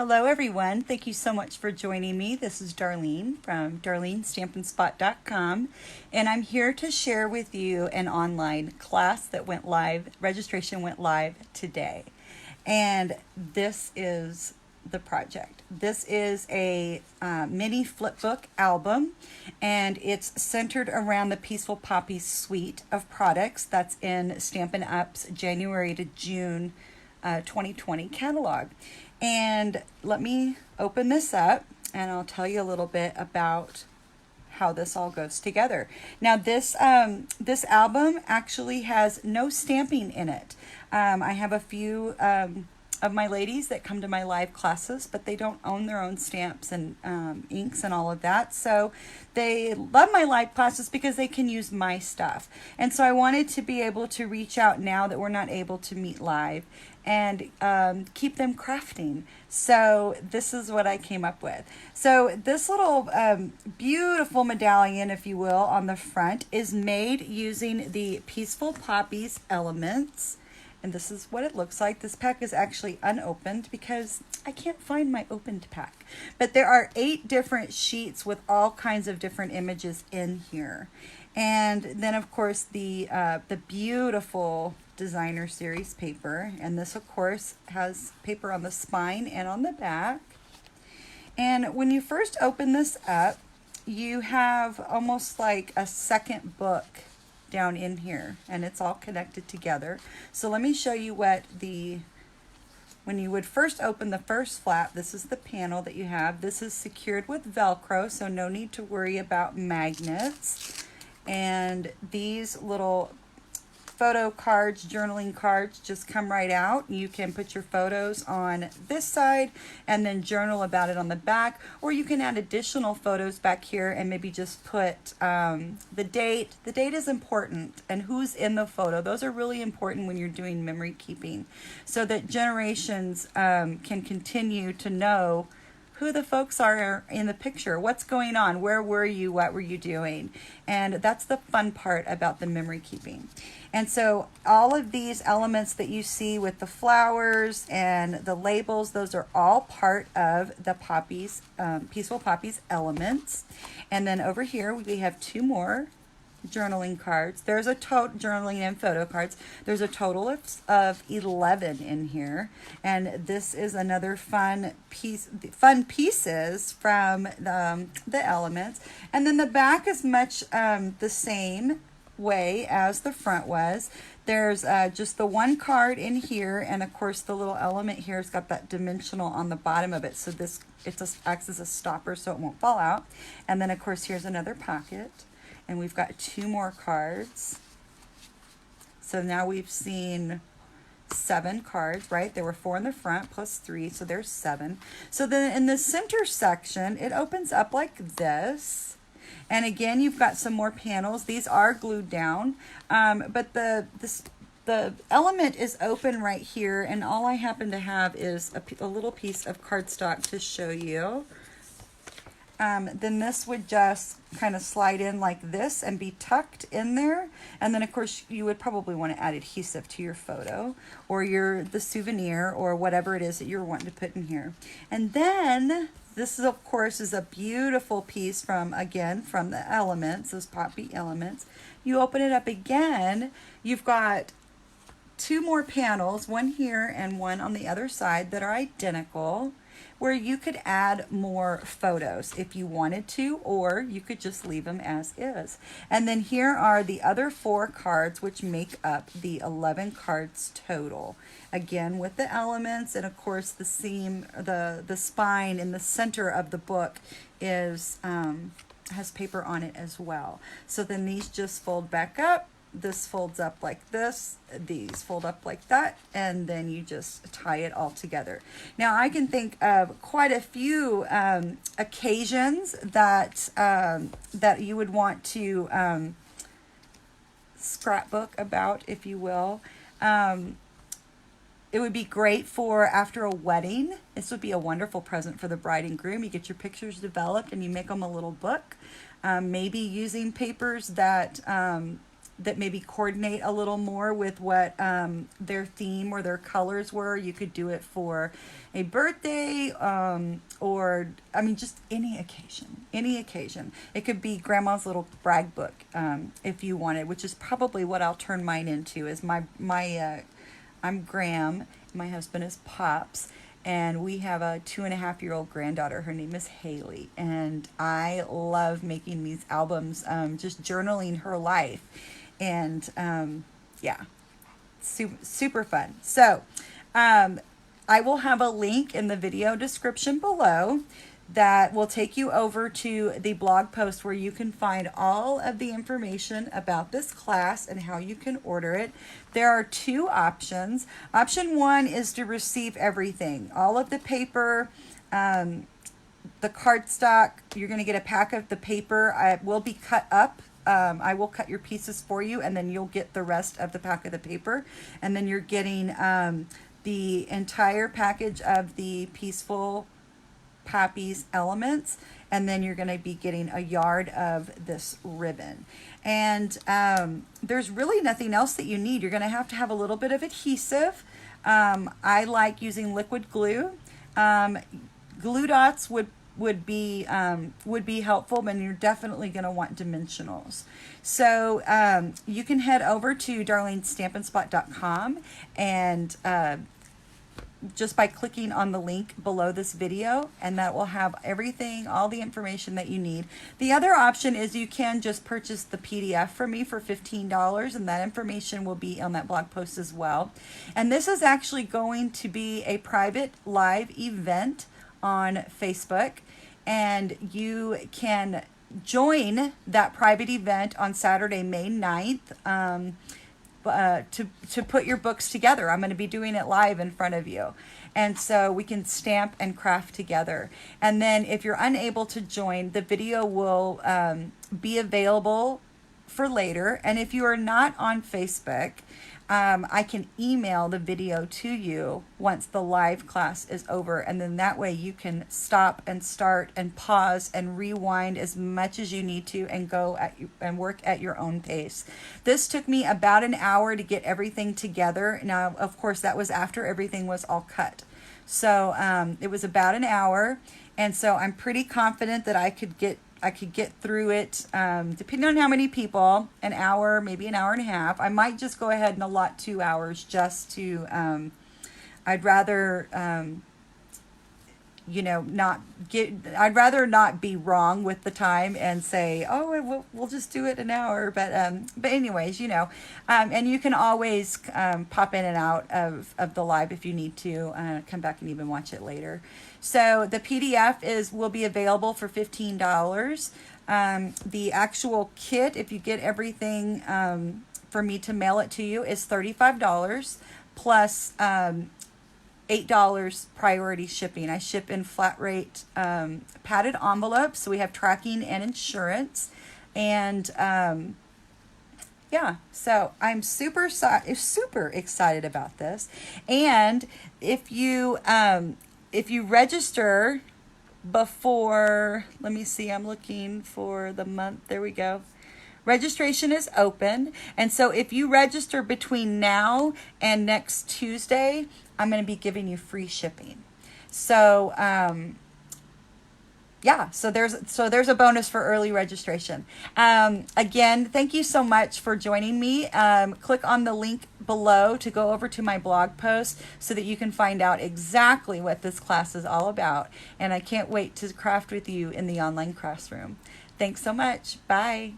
Hello everyone. Thank you so much for joining me. This is Darlene from darlenestampandspot.com, and I'm here to share with you an online class that went live. Registration went live today. And this is the project. This is a mini flipbook album, and it's centered around the Peaceful Poppies suite of products that's in Stampin' Up's January to June 2020 catalog. And let me open this up and I'll tell you a little bit about how this all goes together. Now this album actually has no stamping in it. I have a few of my ladies that come to my live classes, but they don't own their own stamps and inks and all of that. So they love my live classes because they can use my stuff. And so I wanted to be able to reach out now that we're not able to meet live and keep them crafting. So this is what I came up with. So this little beautiful medallion, if you will, on the front is made using the Peaceful Poppies elements. And this is what it looks like. This pack is actually unopened because I can't find my opened pack. But there are 8 different sheets with all kinds of different images in here. And then of course the beautiful designer series paper. And this of course has paper on the spine and on the back. And when you first open this up, you have almost like a second book down in here, and it's all connected together. So let me show you what when you would first open the first flap, this is the panel that you have. This is secured with Velcro, so no need to worry about magnets. And these little photo cards, journaling cards, just come right out. You can put your photos on this side and then journal about it on the back, or you can add additional photos back here and maybe just put the date. The date is important, and who's in the photo. Those are really important when you're doing memory keeping, so that generations can continue to know who the folks are in the picture, what's going on, where were you, what were you doing. And that's the fun part about the memory keeping. And so all of these elements that you see with the flowers and the labels, those are all part of the Poppies, Peaceful Poppies elements. And then over here we have 2 more journaling cards. There's a total journaling and photo cards. There's a total of 11 in here, and this is another fun pieces from the elements. And then the back is much the same way as the front was. There's just the one card in here, and of course the little element here has got that dimensional on the bottom of it, so it just acts as a stopper so it won't fall out. And then of course here's another pocket. And we've got 2 more cards. So now we've seen 7 cards, right? There were 4 in the front plus 3, so there's 7. So then in the center section, it opens up like this. And again, you've got some more panels. These are glued down, but the element is open right here, and all I happen to have is a little piece of cardstock to show you. Then this would just kind of slide in like this and be tucked in there. And then of course you would probably want to add adhesive to your photo or the souvenir or whatever it is that you're wanting to put in here. And then this is of course is a beautiful piece from the elements, those poppy elements. You open it up again, you've got 2 more panels, one here and one on the other side that are identical, where you could add more photos if you wanted to, or you could just leave them as is. And then here are the other 4 cards, which make up the 11 cards total. Again, with the elements, and of course the seam, the spine in the center of the book is has paper on it as well. So then these just fold back up. This folds up like this, these fold up like that, and then you just tie it all together. Now I can think of quite a few occasions that that you would want to scrapbook about, if you will. It would be great for after a wedding. This would be a wonderful present for the bride and groom. You get your pictures developed and you make them a little book. Maybe using papers that that maybe coordinate a little more with what their theme or their colors were. You could do it for a birthday, or I mean, just any occasion. Any occasion. It could be grandma's little brag book, if you wanted, which is probably what I'll turn mine into. Is I'm Graham, my husband is Pops, and we have a 2.5-year-old granddaughter. Her name is Haley, and I love making these albums, just journaling her life, and yeah, super fun. So I will have a link in the video description below that will take you over to the blog post where you can find all of the information about this class and how you can order it. There are 2 options. Option 1 is to receive everything, all of the paper, the cardstock. You're going to get a pack of the paper. It will be cut up. I will cut your pieces for you, and then you'll get the rest of the pack of the paper. And then you're getting the entire package of the Peaceful Poppies elements, and then you're going to be getting a yard of this ribbon. And there's really nothing else that you need. You're going to have a little bit of adhesive. I like using liquid glue. Glue dots would be helpful, but you're definitely going to want dimensionals. So you can head over to darlenestampinspot.com and just by clicking on the link below this video, and that will have everything, all the information that you need. The other option is you can just purchase the PDF from me for $15, and that information will be on that blog post as well. And this is actually going to be a private live event on Facebook, and you can join that private event on Saturday, May 9th. To put your books together. I'm going to be doing it live in front of you. And so we can stamp and craft together. And then if you're unable to join, the video will be available for later. And if you are not on Facebook, I can email the video to you once the live class is over, and then that way you can stop and start and pause and rewind as much as you need to and go and work at your own pace. This took me about an hour to get everything together. Now, of course, that was after everything was all cut. So it was about an hour, and so I'm pretty confident that I could get through it, depending on how many people, an hour, maybe an hour and a half. I might just go ahead and allot 2 hours just to, I'd rather, I'd rather not be wrong with the time and say, oh, we'll just do it an hour. But anyways, and you can always pop in and out of the live if you need to, come back and even watch it later. So the PDF will be available for $15. The actual kit, if you get everything for me to mail it to you, is $35 plus $8 priority shipping. I ship in flat rate padded envelopes, so we have tracking and insurance. And yeah, so I'm super excited about this. And if you register before, let me see, I'm looking for the month. There we go. Registration is open. And so if you register between now and next Tuesday, I'm going to be giving you free shipping. So, yeah, so there's a bonus for early registration. Again, thank you so much for joining me. Click on the link below to go over to my blog post so that you can find out exactly what this class is all about. And I can't wait to craft with you in the online classroom. Thanks so much. Bye.